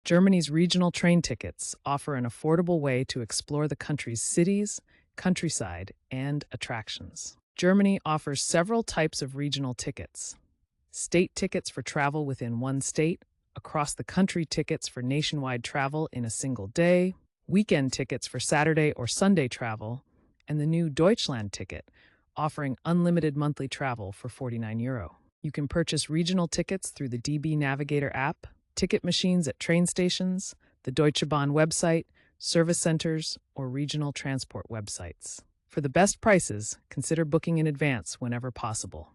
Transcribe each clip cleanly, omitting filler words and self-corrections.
Germany's regional train tickets offer an affordable way to explore the country's cities, countryside, and attractions. Germany offers several types of regional tickets: state tickets for travel within one state, across the country tickets for nationwide travel in a single day, weekend tickets for Saturday or Sunday travel, and the new Deutschland ticket, offering unlimited monthly travel for €49. You can purchase regional tickets through the DB Navigator app, ticket machines at train stations, the Deutsche Bahn website, service centers, or regional transport websites. For the best prices, consider booking in advance whenever possible.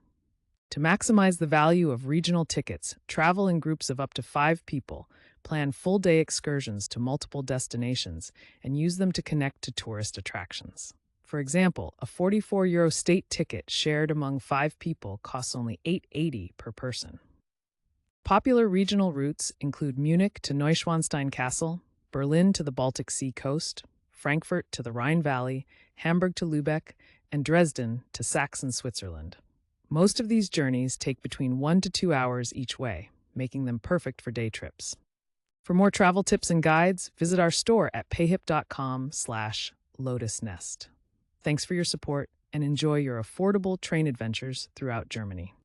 To maximize the value of regional tickets, travel in groups of up to 5 people, plan full-day excursions to multiple destinations, and use them to connect to tourist attractions. For example, a €44 state ticket shared among 5 people costs only €8.80 per person. Popular regional routes include Munich to Neuschwanstein Castle, Berlin to the Baltic Sea coast, Frankfurt to the Rhine Valley, Hamburg to Lübeck, and Dresden to Saxon, Switzerland. Most of these journeys take between 1 to 2 hours each way, making them perfect for day trips. For more travel tips and guides, visit our store at payhip.com/lotusnest. Thanks for your support and enjoy your affordable train adventures throughout Germany.